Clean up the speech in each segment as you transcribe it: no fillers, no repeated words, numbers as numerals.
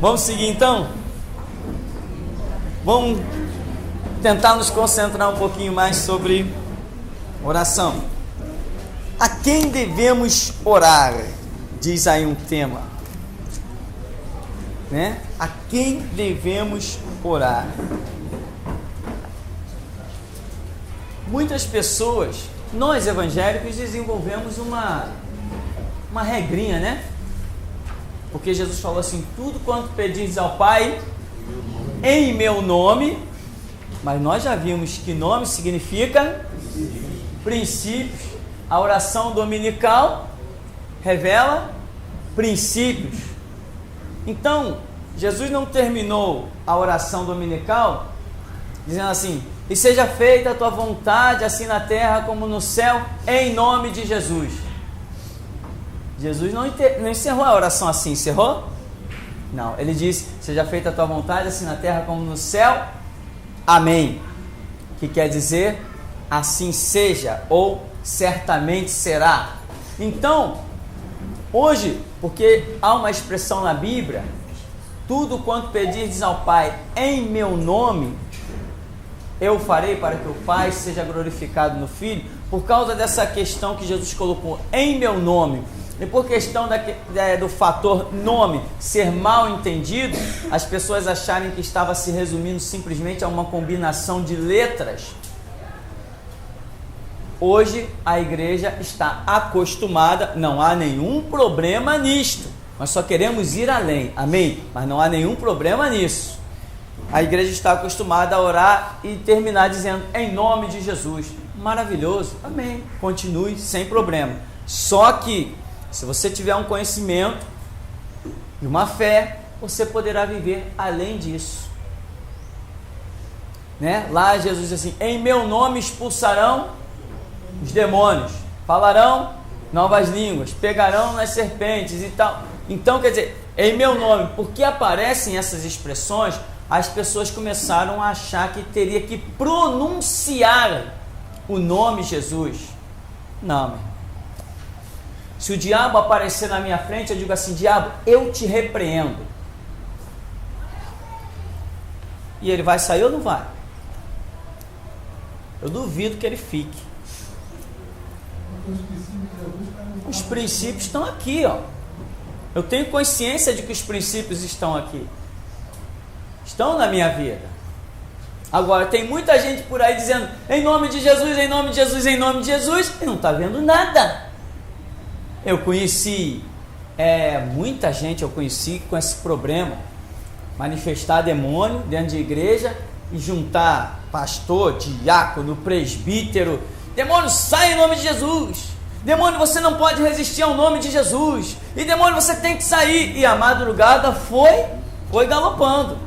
Vamos seguir então? Vamos tentar nos concentrar um pouquinho mais sobre oração. A quem devemos orar? Diz aí um tema, né? A quem devemos orar? Muitas pessoas, nós evangélicos, desenvolvemos uma regrinha, né? Porque Jesus falou assim: tudo quanto pedires ao Pai em meu nome. Mas nós já vimos que nome significa princípios. A oração dominical revela princípios. Então, Jesus não terminou a oração dominical dizendo assim: e seja feita a tua vontade, assim na terra como no céu, em nome de Jesus. Jesus não encerrou a oração assim, encerrou? Não, ele disse: seja feita a tua vontade, assim na terra como no céu, amém. Que quer dizer, assim seja, ou certamente será. Então, hoje, porque há uma expressão na Bíblia: tudo quanto pedirdes ao Pai em meu nome, eu farei, para que o Pai seja glorificado no Filho. Por causa dessa questão que Jesus colocou, em meu nome, e por questão do fator nome ser mal entendido, as pessoas acharem que estava se resumindo simplesmente a uma combinação de letras. Hoje a igreja está acostumada, não há nenhum problema nisto, nós só queremos ir além, amém? Mas não há nenhum problema nisso. A igreja está acostumada a orar e terminar dizendo em nome de Jesus. Maravilhoso, amém, continue sem problema. Só que se você tiver um conhecimento e uma fé, você poderá viver além disso, né? Lá Jesus diz assim: em meu nome expulsarão os demônios, falarão novas línguas, pegarão nas serpentes e tal. Então, quer dizer, em meu nome, porque aparecem essas expressões, as pessoas começaram a achar que teria que pronunciar o nome Jesus. Não, meu irmão. Se o diabo aparecer na minha frente, eu digo assim: diabo, eu te repreendo. E ele vai sair ou não vai? Eu duvido que ele fique. Os princípios estão aqui, ó. Eu tenho consciência de que os princípios estão aqui. Estão na minha vida. Agora, tem muita gente por aí dizendo em nome de Jesus, em nome de Jesus, em nome de Jesus, e não está vendo nada. Eu conheci muita gente, com esse problema, manifestar demônio dentro de igreja e juntar pastor, diácono, presbítero. Demônio, sai em nome de Jesus. Demônio, você não pode resistir ao nome de Jesus. E demônio, você tem que sair. E a madrugada foi galopando.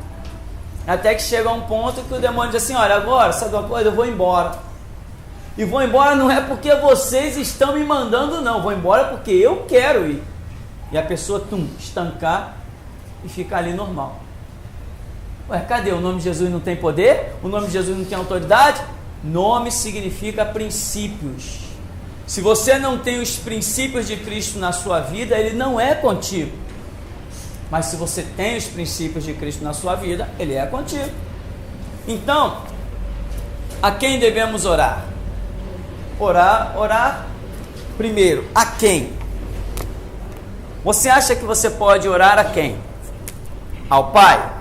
Até que chega um ponto que o demônio diz assim: olha, agora, sabe uma coisa? Eu vou embora. E vou embora não é porque vocês estão me mandando, não. Vou embora porque eu quero ir. E a pessoa, estancar e ficar ali normal. Ué, cadê? O nome de Jesus não tem poder? O nome de Jesus não tem autoridade? Nome significa princípios. Se você não tem os princípios de Cristo na sua vida, Ele não é contigo. Mas se você tem os princípios de Cristo na sua vida, Ele é contigo. Então, a quem devemos orar? Orar primeiro, a quem? Você acha que você pode orar a quem? Ao Pai?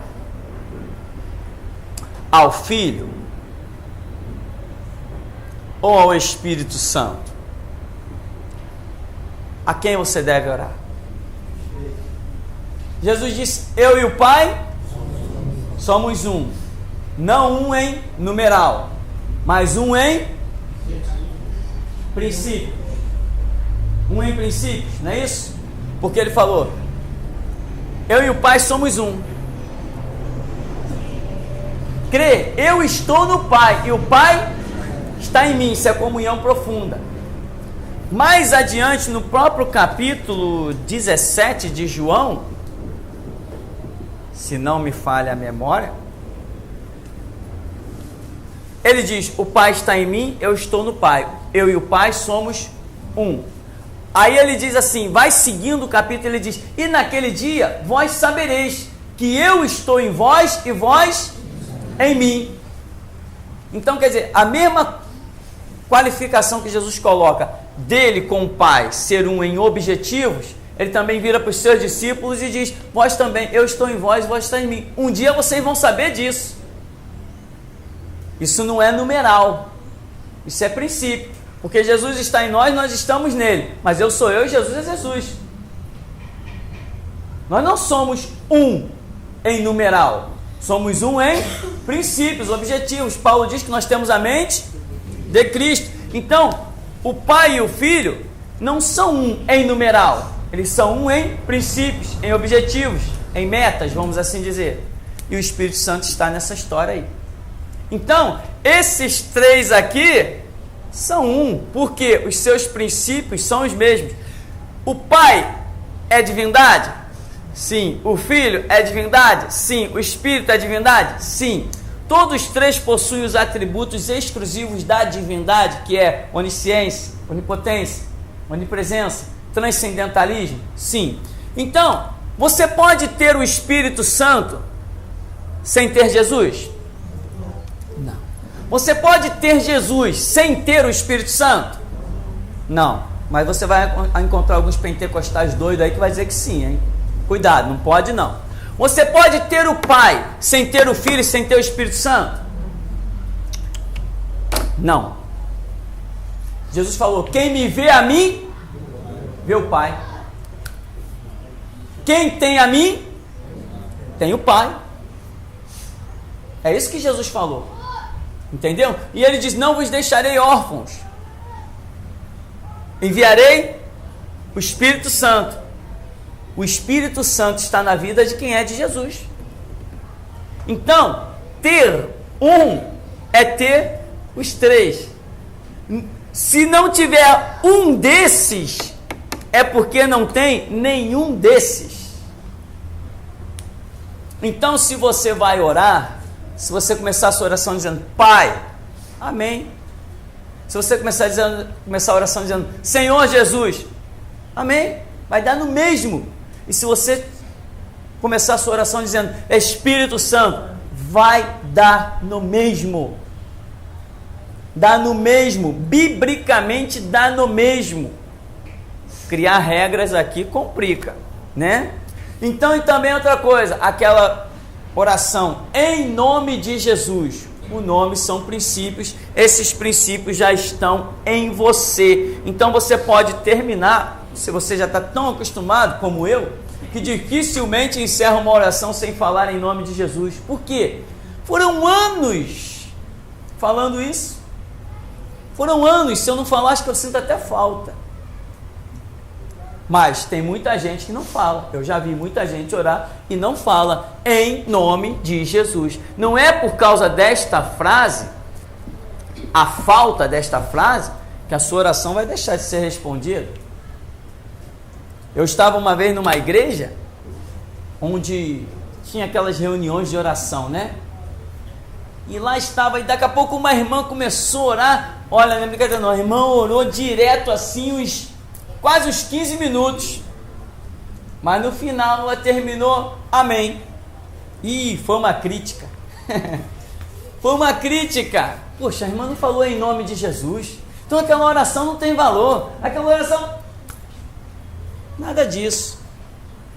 Ao Filho? Ou ao Espírito Santo? A quem você deve orar? Jesus disse: eu e o Pai somos um. Não um em numeral, mas um em princípios. Um em princípios, não é isso? Porque ele falou: eu e o Pai somos um. Crê, eu estou no Pai e o Pai está em mim. Isso é comunhão profunda. Mais adiante, no próprio capítulo 17 de João, se não me falha a memória, ele diz: o Pai está em mim, eu estou no Pai. Eu e o Pai somos um. Aí ele diz assim, vai seguindo o capítulo, ele diz: e naquele dia vós sabereis que eu estou em vós e vós em mim. Então, quer dizer, a mesma qualificação que Jesus coloca dele com o Pai, ser um em objetivos, ele também vira para os seus discípulos e diz: vós também, eu estou em vós, vós está em mim. Um dia vocês vão saber disso. Isso não é numeral, isso é princípio, porque Jesus está em nós, nós estamos nele, mas eu sou eu e Jesus é Jesus. Nós não somos um em numeral, somos um em princípios, objetivos. Paulo diz que nós temos a mente de Cristo. Então, o Pai e o Filho não são um em numeral, eles são um em princípios, em objetivos, em metas, vamos assim dizer. E o Espírito Santo está nessa história aí. Então, esses três aqui são um, porque os seus princípios são os mesmos. O Pai é divindade? Sim. O Filho é divindade? Sim. O Espírito é divindade? Sim. Todos três possuem os atributos exclusivos da divindade, que é onisciência, onipotência, onipresença, transcendentalismo? Sim. Então, você pode ter o Espírito Santo sem ter Jesus? Não. Você pode ter Jesus sem ter o Espírito Santo? Não. Mas você vai encontrar alguns pentecostais doidos aí que vai dizer que sim, hein? Cuidado, não pode não. Você pode ter o Pai sem ter o Filho e sem ter o Espírito Santo? Não. Jesus falou: quem me vê a mim, vê o Pai. Quem tem a mim, tem o Pai. É isso que Jesus falou. Entendeu? E ele diz: não vos deixarei órfãos. Enviarei o Espírito Santo. O Espírito Santo está na vida de quem é de Jesus. Então, ter um é ter os três. Se não tiver um desses, é porque não tem nenhum desses. Então, se você vai orar, se você começar a sua oração dizendo: Pai, amém. Se você começar a oração dizendo: Senhor Jesus, amém, vai dar no mesmo. E se você começar a sua oração dizendo: Espírito Santo, vai dar no mesmo. Dá no mesmo, biblicamente dá no mesmo. Criar regras aqui complica, né? Então, e também outra coisa, aquela oração em nome de Jesus. O nome são princípios, esses princípios já estão em você. Então você pode terminar, se você já está tão acostumado como eu, que dificilmente encerra uma oração sem falar em nome de Jesus. Por quê? Foram anos falando isso. Foram anos, se eu não falar, acho que eu sinto até falta. Mas tem muita gente que não fala. Eu já vi muita gente orar e não fala em nome de Jesus. Não é por causa desta frase, a falta desta frase, que a sua oração vai deixar de ser respondida. Eu estava uma vez numa igreja onde tinha aquelas reuniões de oração, né? E lá estava, e daqui a pouco uma irmã começou a orar. Olha, não é brincadeira não, a irmã orou direto assim quase uns 15 minutos. Mas no final ela terminou, amém. Ih, foi uma crítica. Foi uma crítica. Poxa, a irmã não falou em nome de Jesus. Então aquela oração não tem valor. Aquela oração... Nada disso.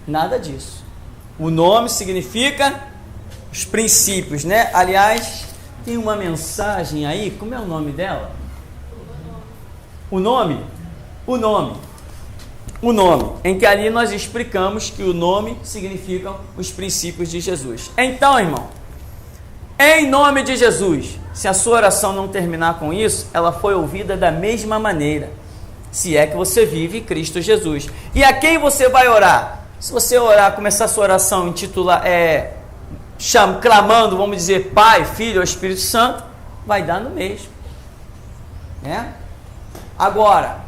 Nada disso. O nome significa os princípios, né? Aliás, tem uma mensagem aí, como é o nome dela? O nome, em que ali nós explicamos que o nome significa os princípios de Jesus. Então, irmão, em nome de Jesus, se a sua oração não terminar com isso, ela foi ouvida da mesma maneira, se é que você vive Cristo Jesus. E a quem você vai orar? Se você orar, começar a sua oração, clamando, vamos dizer, Pai, Filho ou Espírito Santo, vai dar no mesmo, né? Agora,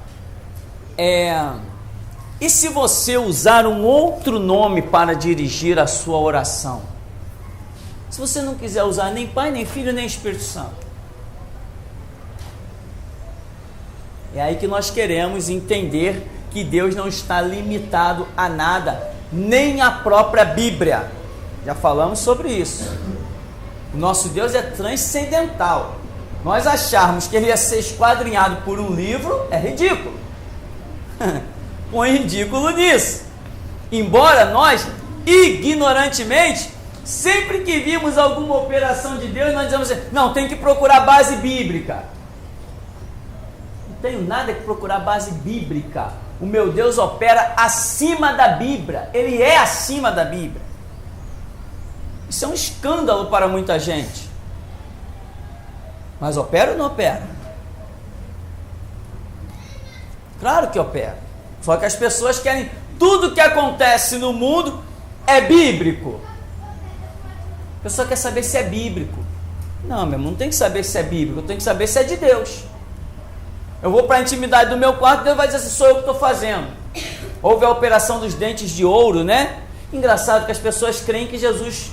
e se você usar um outro nome para dirigir a sua oração? Se você não quiser usar nem Pai, nem Filho, nem Espírito Santo, é aí que nós queremos entender que Deus não está limitado a nada, nem a própria Bíblia. Já falamos sobre isso. O nosso Deus é transcendental. Nós acharmos que ele ia ser esquadrinhado por um livro é ridículo. Põe ridículo nisso. Embora nós, ignorantemente, sempre que vimos alguma operação de Deus, nós dizemos assim, não, tem que procurar base bíblica. Não tenho nada que procurar base bíblica. O meu Deus opera acima da Bíblia. Ele é acima da Bíblia. Isso é um escândalo para muita gente. Mas opera ou não opera? Claro que opera. Só que as pessoas querem tudo que acontece no mundo é bíblico. A pessoa quer saber se é bíblico. Não, meu irmão, não tem que saber se é bíblico, tem que saber se é de Deus. Eu vou para a intimidade do meu quarto, Deus vai dizer assim, sou eu que estou fazendo. Houve a operação dos dentes de ouro, né? Engraçado que as pessoas creem que Jesus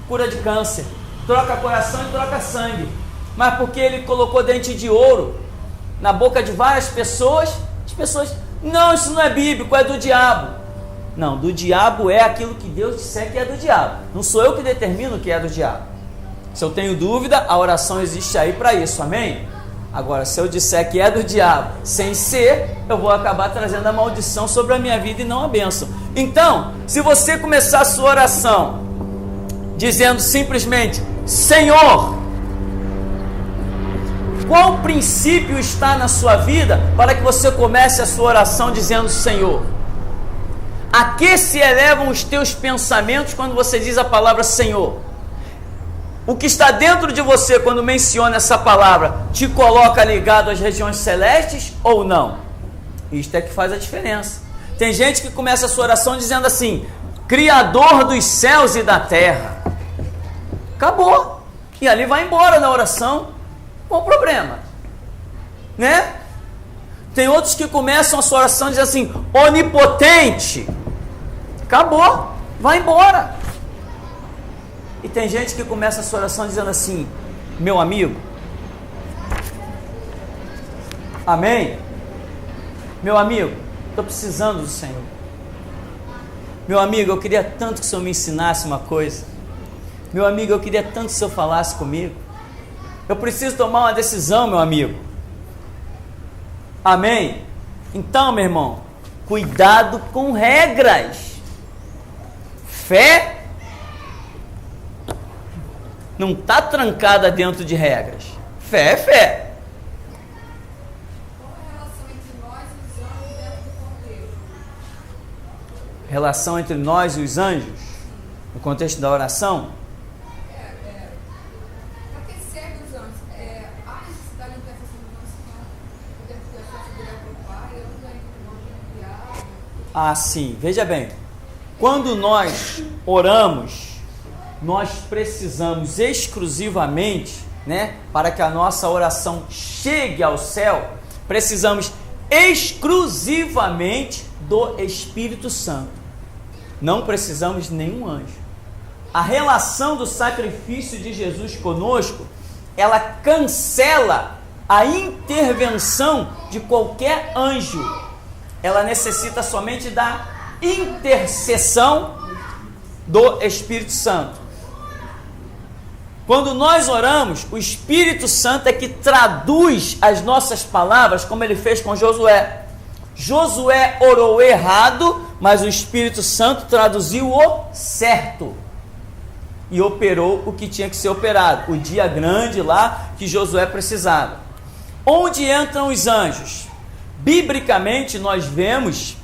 cura de câncer, troca coração e troca sangue. Mas porque ele colocou dente de ouro na boca de várias pessoas, as pessoas, não, isso não é bíblico, é do diabo. Não, do diabo é aquilo que Deus disser que é do diabo. Não sou eu que determino que é do diabo. Se eu tenho dúvida, a oração existe aí para isso, amém? Agora, se eu disser que é do diabo, sem ser, eu vou acabar trazendo a maldição sobre a minha vida e não a bênção. Então, se você começar a sua oração dizendo simplesmente, Senhor, qual princípio está na sua vida para que você comece a sua oração dizendo Senhor? A que se elevam os teus pensamentos quando você diz a palavra Senhor? O que está dentro de você quando menciona essa palavra te coloca ligado às regiões celestes ou não? Isto é que faz a diferença. Tem gente que começa a sua oração dizendo assim, Criador dos céus e da terra. Acabou. E ali vai embora na oração. Qual o problema? Né? Tem outros que começam a sua oração dizendo assim, onipotente. Acabou. Vai embora. E tem gente que começa a sua oração dizendo assim, meu amigo. Amém? Meu amigo, estou precisando do Senhor. Meu amigo, eu queria tanto que o Senhor me ensinasse uma coisa. Meu amigo, eu queria tanto que o Senhor falasse comigo. Eu preciso tomar uma decisão, meu amigo. Amém? Então, meu irmão, cuidado com regras. Fé não está trancada dentro de regras. Fé é fé. Qual é a relação entre nós e os anjos dentro do contexto? Relação entre nós e os anjos, no contexto da oração? Para que serve os anjos? Há necessidade de intercessão dos anjos, não poder ter acesso direto ao Pai, eu não tenho que criar. Ah, sim. Veja bem. Quando nós oramos, nós precisamos exclusivamente, né, para que a nossa oração chegue ao céu, precisamos exclusivamente do Espírito Santo. Não precisamos de nenhum anjo. A relação do sacrifício de Jesus conosco, ela cancela a intervenção de qualquer anjo. Ela necessita somente da intercessão do Espírito Santo. Quando nós oramos, o Espírito Santo é que traduz as nossas palavras, como ele fez com Josué. Josué orou errado, mas o Espírito Santo traduziu o certo. E operou o que tinha que ser operado. O dia grande lá que Josué precisava. Onde entram os anjos? Biblicamente nós vemos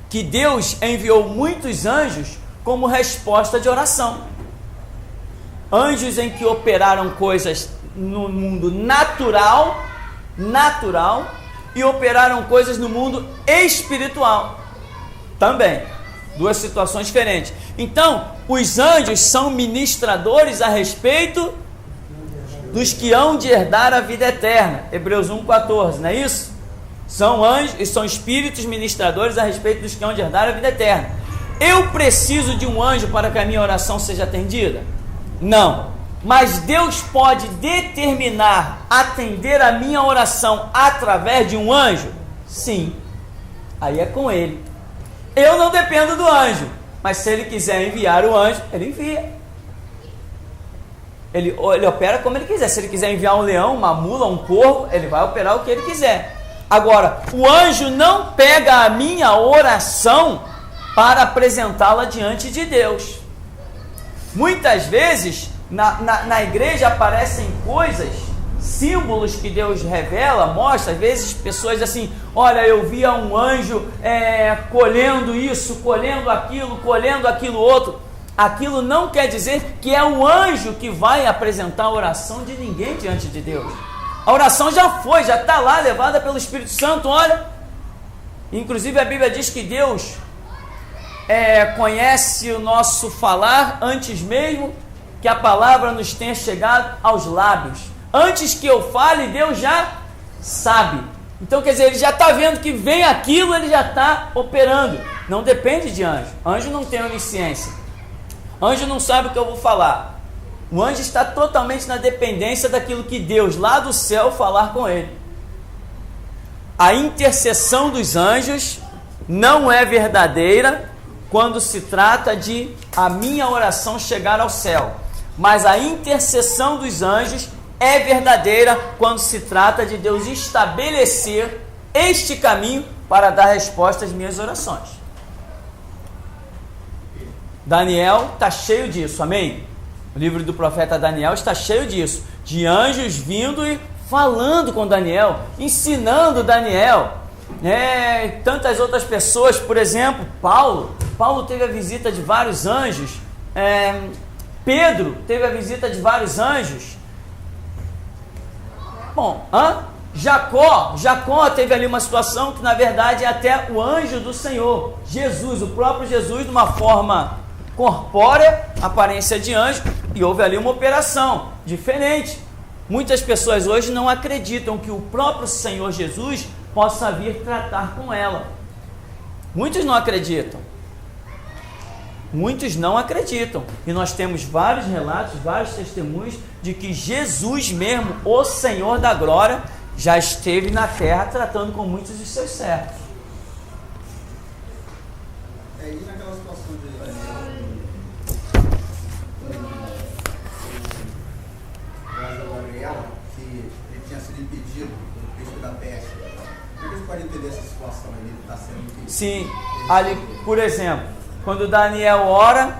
que Deus enviou muitos anjos como resposta de oração. Anjos em que operaram coisas no mundo natural, e operaram coisas no mundo espiritual. Também. Duas situações diferentes. Então, os anjos são ministradores a respeito dos que hão de herdar a vida eterna. Hebreus 1,14, não é isso? São anjos e são espíritos ministradores a respeito dos que hão de herdar a vida eterna. Eu preciso de um anjo para que a minha oração seja atendida? Não. Mas Deus pode determinar atender a minha oração através de um anjo? Sim. Aí é com ele. Eu não dependo do anjo. mas se ele quiser enviar o anjo, ele envia. Ele opera como ele quiser. Se ele quiser enviar um leão, uma mula, um corvo, ele vai operar o que ele quiser. Agora, o anjo não pega a minha oração para apresentá-la diante de Deus. Muitas vezes, na igreja aparecem coisas, símbolos que Deus revela, mostra, às vezes pessoas assim, olha, eu via um anjo colhendo isso, colhendo aquilo outro. Aquilo não quer dizer que é o anjo que vai apresentar a oração de ninguém diante de Deus. A oração já foi, já está lá, levada pelo Espírito Santo, olha. Inclusive a Bíblia diz que Deus conhece o nosso falar antes mesmo que a palavra nos tenha chegado aos lábios. Antes que eu fale, Deus já sabe. Então, quer dizer, ele já está vendo que vem aquilo, ele já está operando. Não depende de anjo. Anjo não tem onisciência. Anjo não sabe o que eu vou falar. O anjo está totalmente na dependência daquilo que Deus lá do céu falar com ele. A intercessão dos anjos não é verdadeira quando se trata de a minha oração chegar ao céu. Mas a intercessão dos anjos é verdadeira quando se trata de Deus estabelecer este caminho para dar resposta às minhas orações. Daniel está cheio disso, amém? O livro do profeta Daniel está cheio disso, de anjos vindo e falando com Daniel, ensinando Daniel, tantas outras pessoas, por exemplo, Paulo teve a visita de vários anjos, Pedro teve a visita de vários anjos, Jacó teve ali uma situação que na verdade é até o anjo do Senhor, Jesus, o próprio Jesus, de uma forma corpórea, aparência de anjo, e houve ali uma operação diferente. Muitas pessoas hoje não acreditam que o próprio Senhor Jesus possa vir tratar com ela. Muitos não acreditam. E nós temos vários relatos, vários testemunhos de que Jesus mesmo, o Senhor da glória, já esteve na terra tratando com muitos dos seus servos. E naquela situação de Gabriel, que ele tinha sido impedido pelo príncipe da Pérsia. Como é que a gente pode entender essa situação? Ele está sendo impedido? Sim, ali, por exemplo, quando Daniel ora,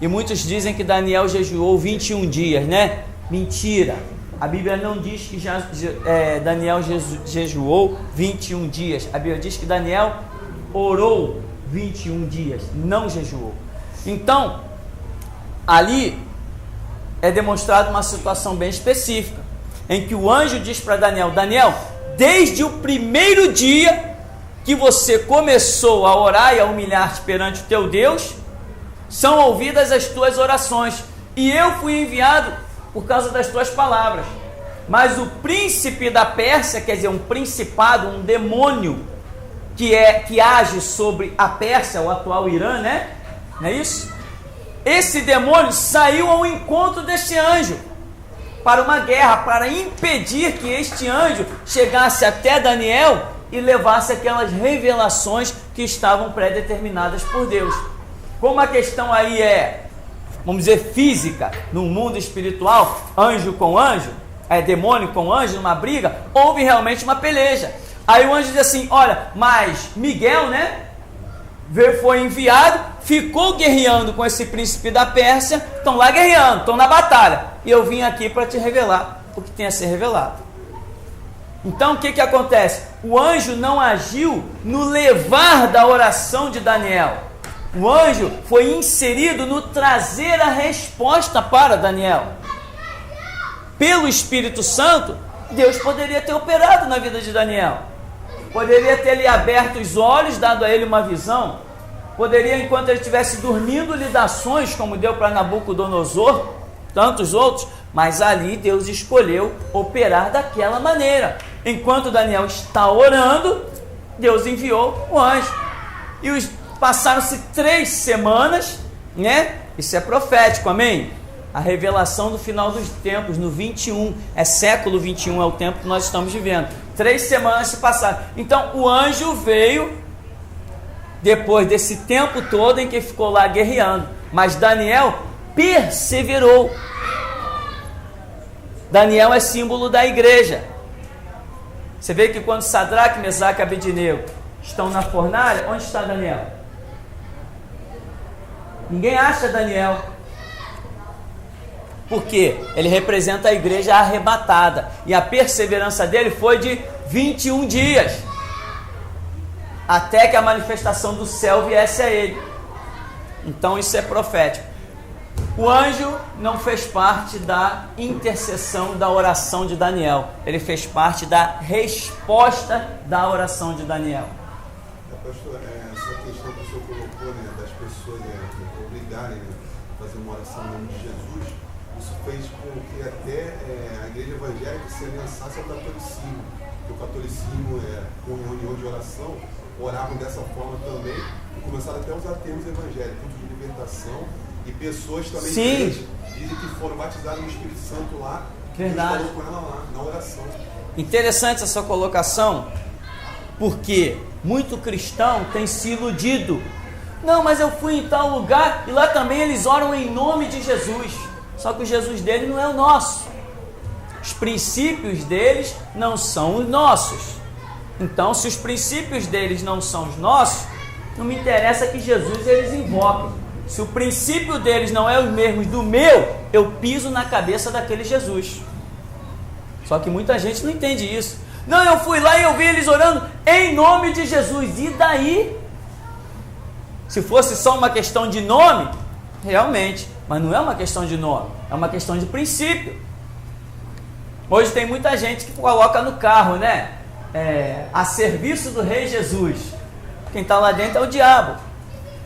e muitos dizem que Daniel jejuou 21 dias, né? Mentira. A Bíblia não diz que Daniel jejuou 21 dias. A Bíblia diz que Daniel orou 21 dias, não jejuou. Então, ali é demonstrada uma situação bem específica, em que o anjo diz para Daniel, desde o primeiro dia que você começou a orar e a humilhar-te perante o teu Deus, são ouvidas as tuas orações, e eu fui enviado por causa das tuas palavras. Mas o príncipe da Pérsia, quer dizer, um principado, um demônio, que age sobre a Pérsia, o atual Irã, né? Não é isso? Esse demônio saiu ao encontro deste anjo para uma guerra, para impedir que este anjo chegasse até Daniel e levasse aquelas revelações que estavam pré-determinadas por Deus. Como a questão aí vamos dizer, física, no mundo espiritual, anjo com anjo, demônio com anjo, numa briga, houve realmente uma peleja. Aí o anjo diz assim, olha, mas Miguel, né, foi enviado, ficou guerreando com esse príncipe da Pérsia, estão lá guerreando, estão na batalha, e eu vim aqui para te revelar o que tem a ser revelado. Então o que acontece? O anjo não agiu no levar da oração de Daniel. O anjo foi inserido no trazer a resposta para Daniel. Pelo Espírito Santo, Deus poderia ter operado na vida de Daniel. Poderia ter lhe aberto os olhos, dado a ele uma visão. Poderia, enquanto ele estivesse dormindo, lhe dar sonhos, como deu para Nabucodonosor, tantos outros. Mas ali Deus escolheu operar daquela maneira. Enquanto Daniel está orando, Deus enviou o anjo. E passaram-se 3 semanas, né? Isso é profético, amém? A revelação do final dos tempos, no 21, século 21, é o tempo que nós estamos vivendo. 3 semanas se passaram. Então o anjo veio depois desse tempo todo em que ficou lá guerreando. Mas Daniel perseverou. Daniel é símbolo da igreja. Você vê que quando Sadraque, Mesaque e Abednego estão na fornalha, onde está Daniel? Ninguém acha Daniel. Por quê? Ele representa a igreja arrebatada. E a perseverança dele foi de 21 dias. Até que a manifestação do céu viesse a ele. Então isso é profético. O anjo não fez parte da intercessão da oração de Daniel. Ele fez parte da resposta da oração de Daniel. Pastor, essa questão que o senhor colocou, né, das pessoas obrigarem a fazer uma oração em nome de Jesus, isso fez com que até a igreja evangélica se aliançasse ao catolicismo. Porque o catolicismo, com reunião de oração, oravam dessa forma também e começaram até a usar termos evangélicos, de libertação, e pessoas também dizem que foram batizadas no Espírito Santo lá. Verdade. E com ela lá, na oração. Interessante essa colocação, porque muito cristão tem se iludido. Não, mas eu fui em tal lugar e lá também eles oram em nome de Jesus. Só que o Jesus dele não é o nosso. Os princípios deles não são os nossos. Então, se os princípios deles não são os nossos, não me interessa que Jesus eles invoquem. Se o princípio deles não é os mesmos do meu, eu piso na cabeça daquele Jesus. Só que muita gente não entende isso. Não, eu fui lá e eu vi eles orando em nome de Jesus. E daí? Se fosse só uma questão de nome, realmente, mas não é uma questão de nome, é uma questão de princípio. Hoje tem muita gente que coloca no carro, né? A serviço do Rei Jesus. Quem está lá dentro é o diabo.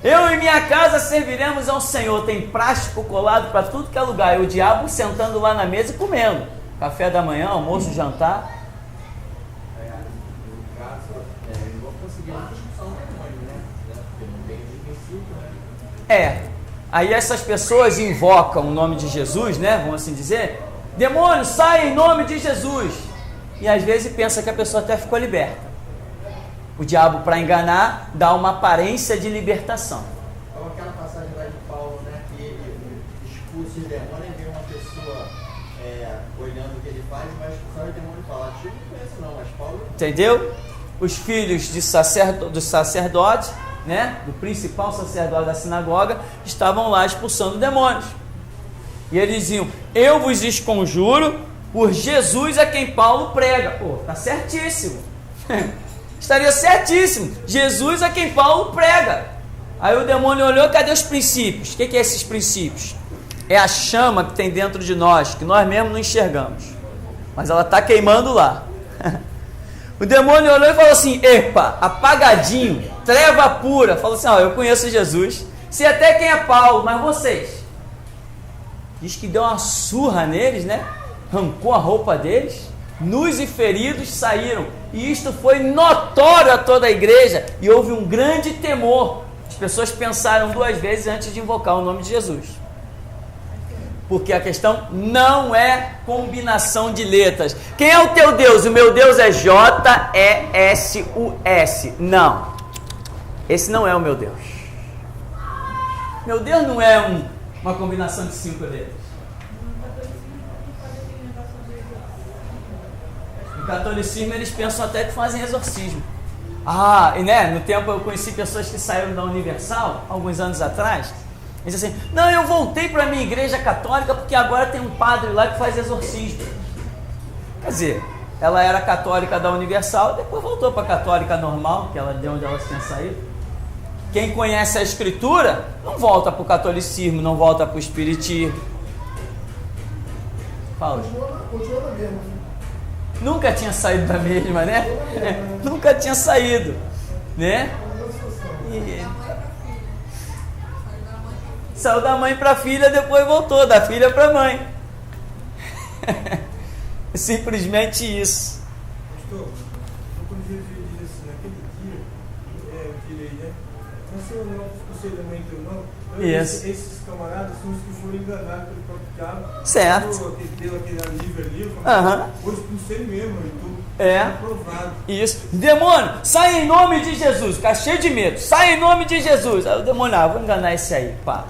Eu e minha casa serviremos ao Senhor. Tem plástico colado para tudo que é lugar. E o diabo sentando lá na mesa e comendo. Café da manhã, almoço, jantar. No caso, não conseguimos discussão do demônio, né? Porque não tem de princípio, né? Aí essas pessoas invocam o nome de Jesus, né? Vamos assim dizer. Demônio, sai em nome de Jesus. E às vezes pensa que a pessoa até ficou liberta. O diabo, para enganar, dá uma aparência de libertação. Então aquela passagem lá de Paulo, né? Que ele expulsa o demônio e vê uma pessoa olhando o que ele faz, mas expulsar o demônio e fala, eu não conheço não, mas Paulo... Entendeu? Os filhos do sacerdote, né? Do principal sacerdote da sinagoga, estavam lá expulsando demônios. E eles diziam, eu vos esconjuro por Jesus a quem Paulo prega. Pô, tá certíssimo. Estaria certíssimo. Jesus a quem Paulo prega. Aí o demônio olhou, cadê os princípios? O que é esses princípios? É a chama que tem dentro de nós, que nós mesmos não enxergamos. Mas ela está queimando lá. O demônio olhou e falou assim, epa, apagadinho, treva pura. Falou assim, eu conheço Jesus. Sei até quem é Paulo, mas vocês? Diz que deu uma surra neles, né? Arrancou a roupa deles. Nus e feridos saíram. E isto foi notório a toda a igreja. E houve um grande temor. As pessoas pensaram duas vezes antes de invocar o nome de Jesus. Porque a questão não é combinação de letras. Quem é o teu Deus? O meu Deus é J-E-S-U-S. Não. Esse não é o meu Deus. Meu Deus não é uma combinação de 5 letras. No catolicismo eles pensam até que fazem exorcismo. E né, no tempo eu conheci pessoas que saíram da Universal, alguns anos atrás. Eles dizem assim, não, eu voltei para a minha igreja católica porque agora tem um padre lá que faz exorcismo. Quer dizer, ela era católica da Universal, depois voltou para a católica normal, que ela de onde ela tinha saído. Quem conhece a escritura, não volta para o catolicismo, não volta para o espiritismo. Fala. Continua na mesma. Nunca tinha saído da mesma, né? Nunca tinha saído, né? Saiu da mãe para a filha, depois voltou da filha para a mãe. Simplesmente isso. Pastor, quando Jesus diz assim, naquele dia, eu tirei, né? Mas se eu não possivelmente ou não, esses camaradas são os que foram enganados pelo próprio diabo. Certo. Deu aquele alívio ali, eu Aham. vou expulsar ele mesmo, então. aprovado. Isso. Demônio, sai em nome de Jesus. Fica cheio de medo. Sai em nome de Jesus. Aí o demônio, vou enganar esse aí. Pá.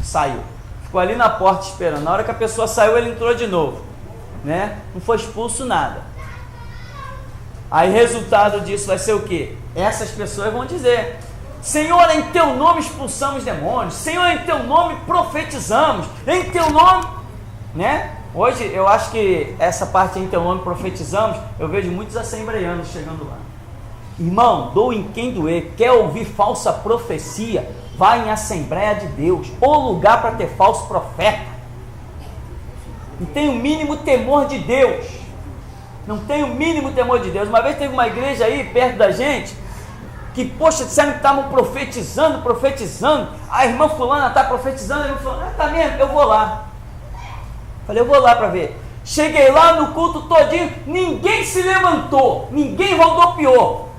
Saiu. Ficou ali na porta esperando. Na hora que a pessoa saiu, ele entrou de novo. Né? Não foi expulso nada. Aí resultado disso vai ser o quê? Essas pessoas vão dizer: Senhor, em teu nome expulsamos demônios. Senhor, em teu nome profetizamos. Em teu nome, né? Hoje eu acho que essa parte em teu nome profetizamos, eu vejo muitos assembleianos chegando lá. Irmão, doa em quem doer. Quer ouvir falsa profecia? Vai em Assembleia de Deus, ou lugar para ter falso profeta. Não tem o mínimo temor de Deus. Não tem o mínimo temor de Deus. Uma vez teve uma igreja aí perto da gente, que, poxa, disseram que estavam profetizando. A irmã fulana está profetizando, a irmã fulana, tá mesmo, eu vou lá. Falei, eu vou lá para ver. Cheguei lá no culto todinho, ninguém se levantou, ninguém rodopiou,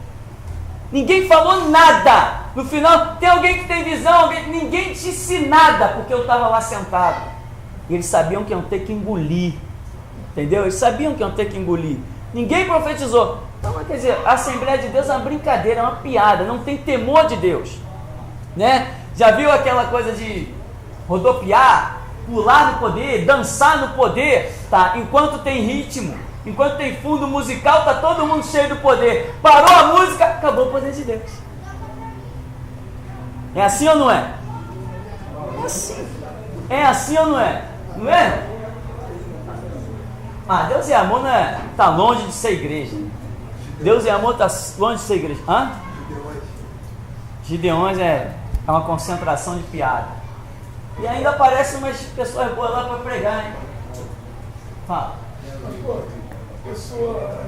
ninguém falou nada. No final, tem alguém que tem visão, ninguém disse nada, porque eu estava lá sentado. E eles sabiam que iam ter que engolir, entendeu? Eles sabiam que iam ter que engolir. Ninguém profetizou. Então, quer dizer, a Assembleia de Deus é uma brincadeira, é uma piada, não tem temor de Deus, né? Já viu aquela coisa de rodopiar, pular no poder, dançar no poder, tá? Enquanto tem ritmo, enquanto tem fundo musical, tá todo mundo cheio do poder. Parou a música, acabou o poder de Deus. É assim ou não é? É assim. É assim ou não é? Não é? Deus é amor, não é? Tá longe de ser igreja. Deus é amor, tá longe de ser igreja. Gideões é uma concentração de piada. E ainda aparecem umas pessoas boas lá para pregar, hein? Fala. A pessoa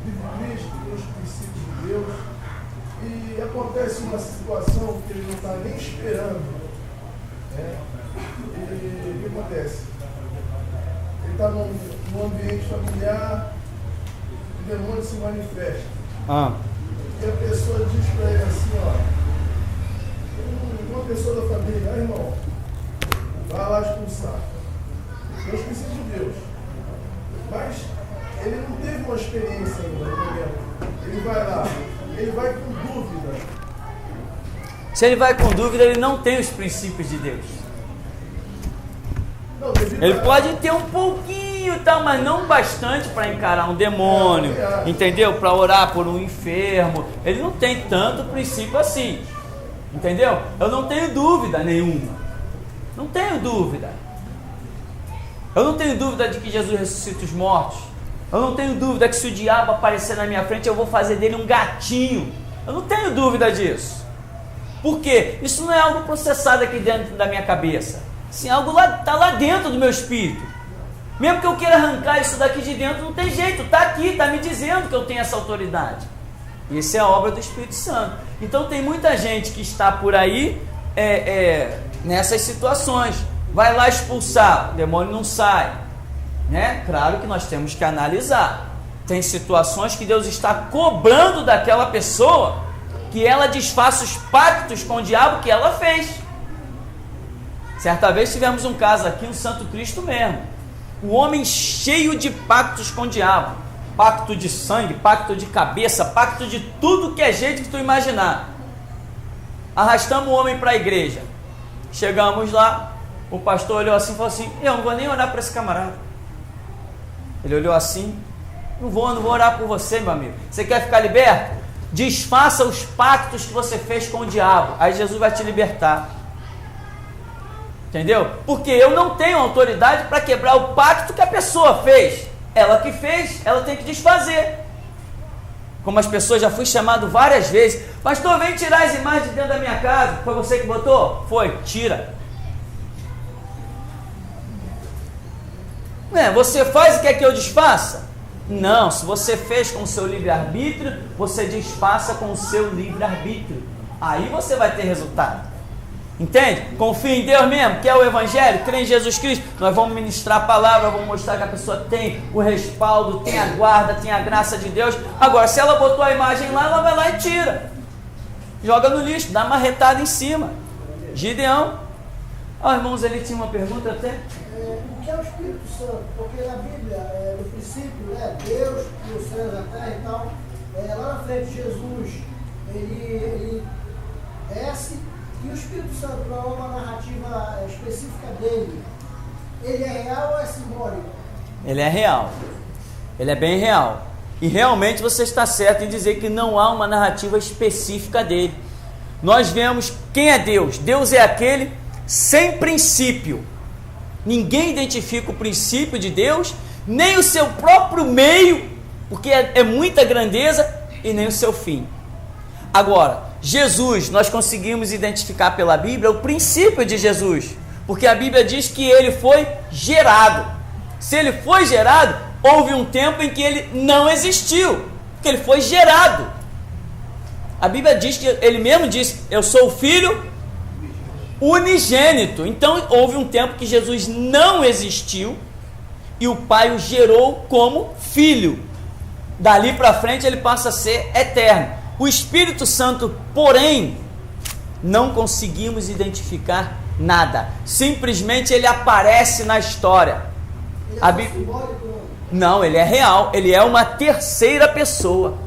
vive Cristo, os princípios de Deus, e acontece uma situação que ele não está nem esperando. Né? E o que acontece? Ele está num ambiente familiar, o demônio se manifesta. E a pessoa diz para ele assim, uma pessoa da família, irmão, vai lá expulsar. Deus precisa de Deus. Mas ele não teve uma experiência ainda, ele vai lá, ele vai com dúvida. Se ele vai com dúvida, ele não tem os princípios de Deus. Não, ele pode ter um pouquinho, tá, mas não bastante para encarar um demônio, entendeu? Para orar por um enfermo. Ele não tem tanto princípio assim, entendeu? Eu não tenho dúvida nenhuma. Não tenho dúvida. Eu não tenho dúvida de que Jesus ressuscita os mortos. Eu não tenho dúvida que se o diabo aparecer na minha frente, eu vou fazer dele um gatinho. Eu não tenho dúvida disso. Por quê? Isso não é algo processado aqui dentro da minha cabeça. Sim, algo está lá dentro do meu espírito. Mesmo que eu queira arrancar isso daqui de dentro, não tem jeito. Está aqui, está me dizendo que eu tenho essa autoridade. E isso é a obra do Espírito Santo. Então tem muita gente que está por aí nessas situações. Vai lá expulsar, o demônio não sai, né? Claro que nós temos que analisar. Tem situações que Deus está cobrando daquela pessoa que ela desfaça os pactos com o diabo que ela fez. Certa vez tivemos um caso aqui, um Santo Cristo mesmo. Um homem cheio de pactos com o diabo. Pacto de sangue, pacto de cabeça, pacto de tudo que é jeito que tu imaginar. Arrastamos o homem para a igreja. Chegamos lá, o pastor olhou assim e falou assim: eu não vou nem orar para esse camarada. Ele olhou assim: não vou orar por você, meu amigo. Você quer ficar liberto? Desfaça os pactos que você fez com o diabo. Aí Jesus vai te libertar. Entendeu? Porque eu não tenho autoridade para quebrar o pacto que a pessoa fez. Ela que fez, ela tem que desfazer. Como as pessoas, já fui chamado várias vezes: pastor, vem tirar as imagens de dentro da minha casa. Foi você que botou? Foi, tira. Você faz e quer que eu desfaça? Não, se você fez com o seu livre-arbítrio, você desfaça com o seu livre-arbítrio. Aí você vai ter resultado. Entende? Confia em Deus mesmo, quer o Evangelho, crê em Jesus Cristo. Nós vamos ministrar a palavra, vamos mostrar que a pessoa tem o respaldo, tem a guarda, tem a graça de Deus. Agora, se ela botou a imagem lá, ela vai lá e tira. Joga no lixo, dá uma retada em cima. Gideão. Ó, irmãos, ele tinha uma pergunta até. O que é o Espírito Santo? Porque na Bíblia, no princípio, Deus criou os céus, a terra e tal. Lá na frente, Jesus, ele desce. E o Espírito Santo, para uma narrativa específica dele, ele é real ou é simbólico? Ele é real. Ele é bem real. E realmente você está certo em dizer que não há uma narrativa específica dele. Nós vemos quem é Deus. Deus é aquele sem princípio. Ninguém identifica o princípio de Deus, nem o seu próprio meio, porque é muita grandeza, e nem o seu fim. Agora, Jesus, nós conseguimos identificar pela Bíblia o princípio de Jesus, porque a Bíblia diz que ele foi gerado. Se ele foi gerado, houve um tempo em que ele não existiu, porque ele foi gerado. A Bíblia diz que ele mesmo disse: eu sou o Filho unigênito. Então houve um tempo que Jesus não existiu e o Pai o gerou como filho. Dali para frente ele passa a ser eterno. O Espírito Santo, porém, não conseguimos identificar nada. Simplesmente ele aparece na história. Ele é simbólico? Não, ele é real. Ele é uma terceira pessoa.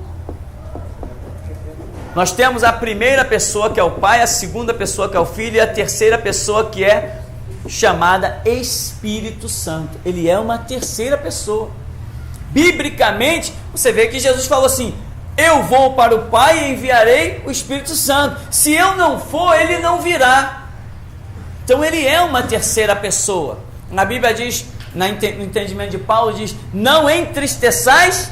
Nós temos a primeira pessoa, que é o Pai, a segunda pessoa, que é o Filho, e a terceira pessoa, que é chamada Espírito Santo. Ele é uma terceira pessoa. Biblicamente, você vê que Jesus falou assim: eu vou para o Pai e enviarei o Espírito Santo. Se eu não for, ele não virá. Então ele é uma terceira pessoa. Na Bíblia diz, no entendimento de Paulo, diz: não entristeçais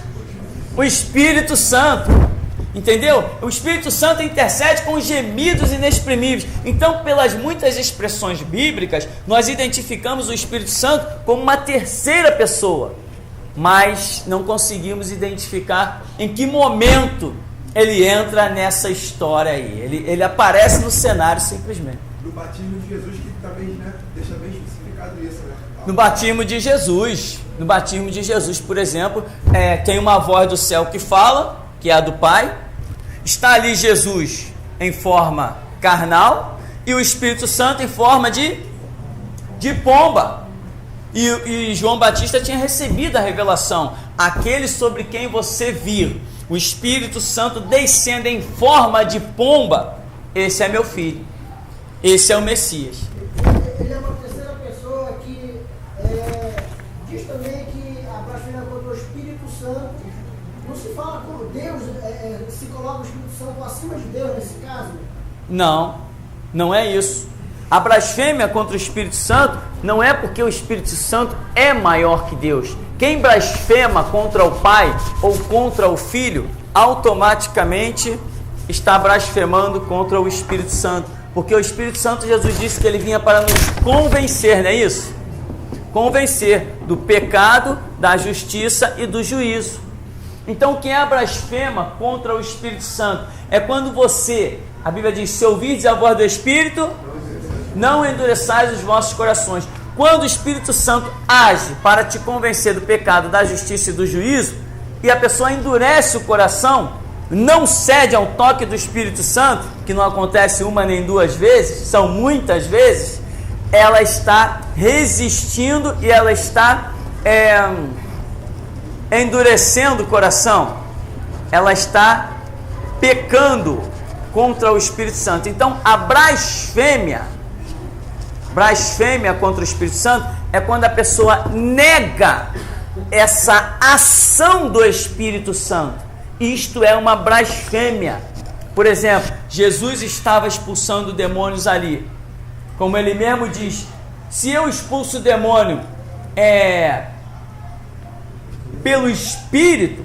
o Espírito Santo. Entendeu? O Espírito Santo intercede com gemidos inexprimíveis. Então, pelas muitas expressões bíblicas, nós identificamos o Espírito Santo como uma terceira pessoa, mas não conseguimos identificar em que momento ele entra nessa história aí. Ele aparece no cenário simplesmente. No batismo de Jesus, que também, né, deixa bem especificado isso, né? No batismo de Jesus, por exemplo, tem uma voz do céu que fala, que é a do Pai. Está ali Jesus em forma carnal e o Espírito Santo em forma de pomba. E João Batista tinha recebido a revelação: aquele sobre quem você vir o Espírito Santo descendo em forma de pomba, esse é meu filho, esse é o Messias. Ele é uma terceira pessoa que diz também que a blasfêmia contra o Espírito Santo não se fala como Deus, se coloca o Espírito Santo acima de Deus nesse caso? Não é isso. A blasfêmia contra o Espírito Santo não é porque o Espírito Santo é maior que Deus. Quem blasfema contra o Pai ou contra o Filho, automaticamente está blasfemando contra o Espírito Santo. Porque o Espírito Santo, Jesus disse que ele vinha para nos convencer, não é isso? Convencer do pecado, da justiça e do juízo. Então, quem é blasfema contra o Espírito Santo é quando você, a Bíblia diz: se ouvirdes a voz do Espírito, não endureçais os vossos corações. Quando o Espírito Santo age para te convencer do pecado, da justiça e do juízo, e a pessoa endurece o coração, não cede ao toque do Espírito Santo, que não acontece uma nem duas vezes, são muitas vezes, ela está resistindo e ela está endurecendo o coração, ela está pecando contra o Espírito Santo. Então, a blasfêmia contra o Espírito Santo é quando a pessoa nega essa ação do Espírito Santo. Isto é uma blasfêmia. Por exemplo, Jesus estava expulsando demônios ali. Como ele mesmo diz: se eu expulso o demônio pelo Espírito,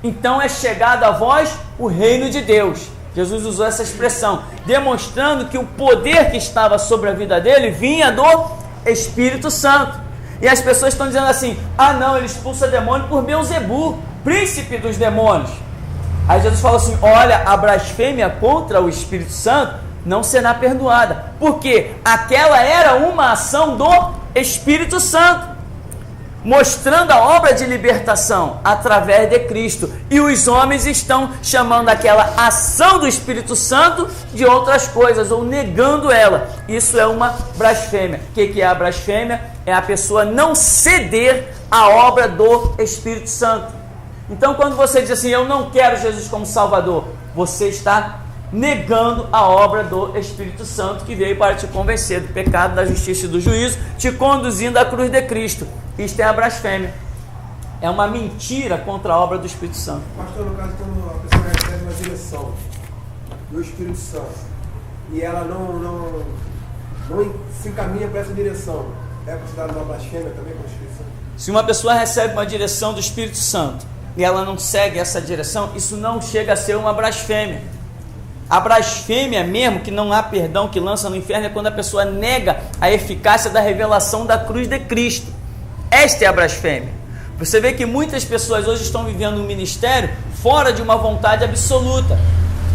então é chegado a vós o reino de Deus. Jesus usou essa expressão, demonstrando que o poder que estava sobre a vida dele vinha do Espírito Santo. E as pessoas estão dizendo assim: ah não, ele expulsa demônio por Beelzebu, príncipe dos demônios. Aí Jesus falou assim: olha, a blasfêmia contra o Espírito Santo não será perdoada, porque aquela era uma ação do Espírito Santo. mostrando a obra de libertação através de Cristo. E os homens estão chamando aquela ação do Espírito Santo de outras coisas, ou negando ela. Isso é uma blasfêmia. O que é a blasfêmia? É a pessoa não ceder à obra do Espírito Santo. Então, quando você diz assim, eu não quero Jesus como Salvador, você está negando a obra do Espírito Santo, que veio para te convencer do pecado, da justiça e do juízo, te conduzindo à cruz de Cristo. Isto é a blasfêmia. É uma mentira contra a obra do Espírito Santo. Pastor, no caso, quando a pessoa recebe uma direção do Espírito Santo e ela não se encaminha para essa direção, é considerado uma blasfêmia também com o Espírito Santo? Se uma pessoa recebe uma direção do Espírito Santo e ela não segue essa direção, isso não chega a ser uma blasfêmia. A blasfêmia mesmo, que não há perdão, que lança no inferno, é quando a pessoa nega a eficácia da revelação da cruz de Cristo. Esta é a blasfêmia. Você vê que muitas pessoas hoje estão vivendo um ministério fora de uma vontade absoluta.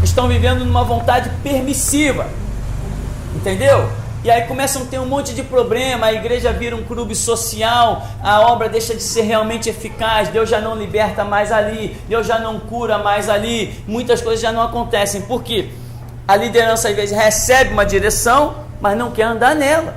Estão vivendo numa vontade permissiva. Entendeu? E aí começam a ter um monte de problema, a igreja vira um clube social, a obra deixa de ser realmente eficaz, Deus já não liberta mais ali, Deus já não cura mais ali, muitas coisas já não acontecem. Por quê? A liderança às vezes recebe uma direção, mas não quer andar nela.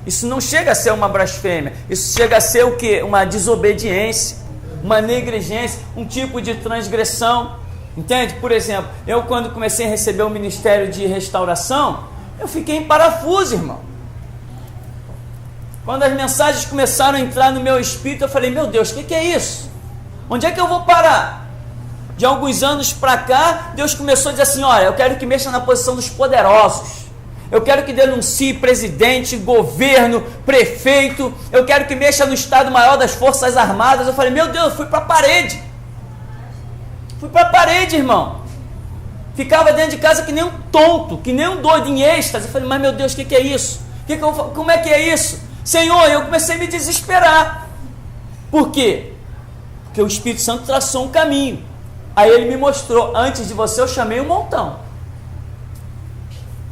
Isso não chega a ser uma blasfêmia, isso chega a ser o quê? Uma desobediência, uma negligência, um tipo de transgressão. Entende? Por exemplo, eu quando comecei a receber o ministério de restauração, eu fiquei em parafuso, irmão. Quando as mensagens começaram a entrar no meu espírito, eu falei, meu Deus, o que é isso? Onde é que eu vou parar? De alguns anos para cá, Deus começou a dizer assim, olha, eu quero que mexa na posição dos poderosos. Eu quero que denuncie presidente, governo, prefeito. Eu quero que mexa no Estado Maior das Forças Armadas. Eu falei, meu Deus, eu fui para a parede. Fui para a parede, irmão. Ficava dentro de casa que nem um tonto, que nem um doido em êxtase. Eu falei, mas meu Deus, o que é isso? Como é que é isso? Senhor, eu comecei a me desesperar. Por quê? Porque o Espírito Santo traçou um caminho. Aí ele me mostrou, antes de você eu chamei um montão.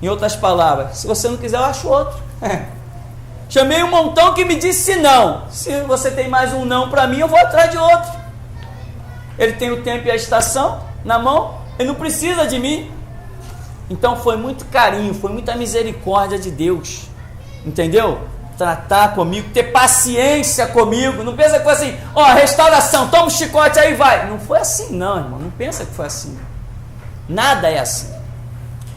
Em outras palavras, se você não quiser eu acho outro. Chamei um montão que me disse não. Se você tem mais um não para mim, eu vou atrás de outro. Ele tem o tempo e a estação na mão. Ele não precisa de mim. Então foi muito carinho, foi muita misericórdia de Deus. Entendeu? Tratar comigo, ter paciência comigo. Não pensa que foi assim, restauração, toma um chicote aí vai. Não foi assim não, irmão. Não pensa que foi assim. Nada é assim.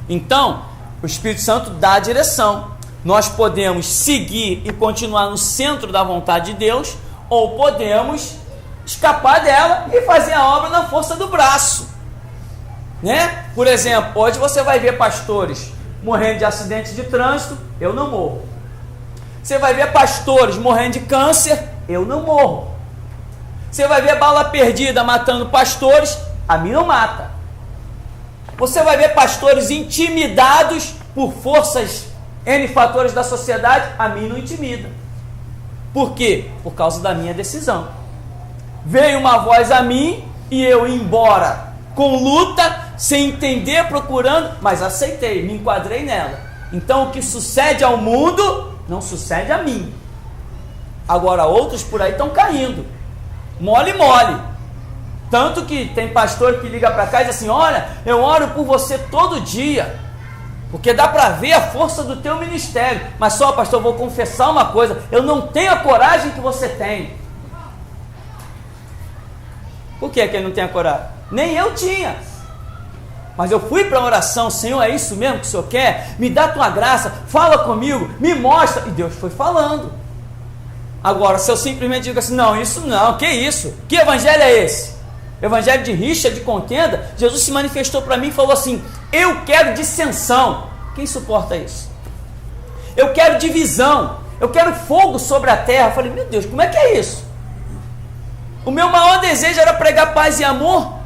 Então, o Espírito Santo dá a direção. Nós podemos seguir e continuar no centro da vontade de Deus, ou podemos escapar dela e fazer a obra na força do braço. Né? Por exemplo, hoje você vai ver pastores morrendo de acidente de trânsito, eu não morro. Você vai ver pastores morrendo de câncer, eu não morro. Você vai ver bala perdida matando pastores, a mim não mata. Você vai ver pastores intimidados por forças, N fatores da sociedade, a mim não intimida. Por quê? Por causa da minha decisão. Veio uma voz a mim e eu ia embora com luta, sem entender, procurando, mas aceitei, me enquadrei nela. Então o que sucede ao mundo, não sucede a mim. Agora outros por aí estão caindo, mole. Tanto que tem pastor que liga para cá e diz assim, olha, eu oro por você todo dia, porque dá para ver a força do teu ministério. Mas só, pastor, eu vou confessar uma coisa, eu não tenho a coragem que você tem. Por que ele não tem a coragem? Nem eu tinha. Mas eu fui para a oração, Senhor, é isso mesmo que o Senhor quer? Me dá a tua graça, fala comigo, me mostra. E Deus foi falando. Agora, se eu simplesmente digo assim, não, isso não, que isso? Que evangelho é esse? Evangelho de rixa, de contenda? Jesus se manifestou para mim e falou assim, eu quero dissensão. Quem suporta isso? Eu quero divisão, eu quero fogo sobre a terra. Eu falei, meu Deus, como é que é isso? O meu maior desejo era pregar paz e amor.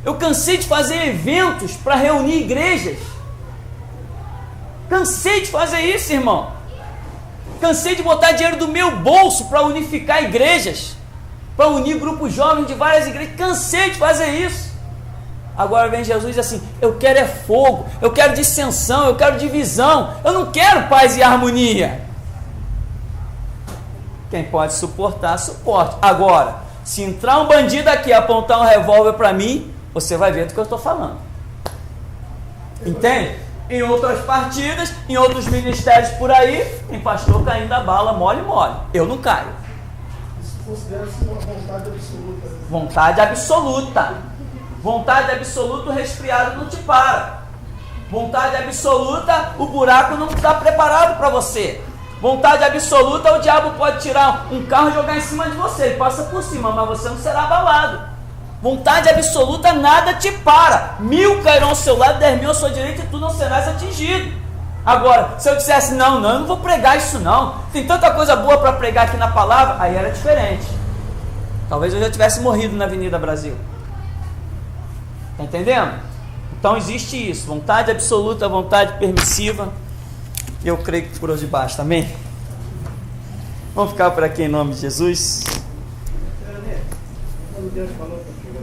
Eu cansei de fazer eventos para reunir igrejas. Cansei de fazer isso, irmão. Cansei de botar dinheiro do meu bolso para unificar igrejas, para unir grupos jovens de várias igrejas. Cansei de fazer isso. Agora vem Jesus e diz assim, eu quero é fogo, eu quero dissensão, eu quero divisão, eu não quero paz e harmonia. Quem pode suportar, suporte. Agora, se entrar um bandido aqui e apontar um revólver para mim, você vai ver do que eu estou falando. Entende? Em outras partidas, em outros ministérios por aí, tem pastor caindo a bala mole. Eu não caio. Isso considera-se uma vontade absoluta. Vontade absoluta. Vontade absoluta, o resfriado não te para. Vontade absoluta, o buraco não está preparado para você. Vontade absoluta, o diabo pode tirar um carro e jogar em cima de você. Ele passa por cima, mas você não será abalado. Vontade absoluta, nada te para. 1000 cairão ao seu lado, 10.000 à sua direita e tu não serás atingido. Agora, se eu dissesse, não, eu não vou pregar isso não. Tem tanta coisa boa para pregar aqui na palavra, aí era diferente. Talvez eu já tivesse morrido na Avenida Brasil. Está entendendo? Então existe isso. Vontade absoluta, vontade permissiva. Eu creio que por hoje basta, amém? Vamos ficar por aqui em nome de Jesus. Quando Deus falou contigo,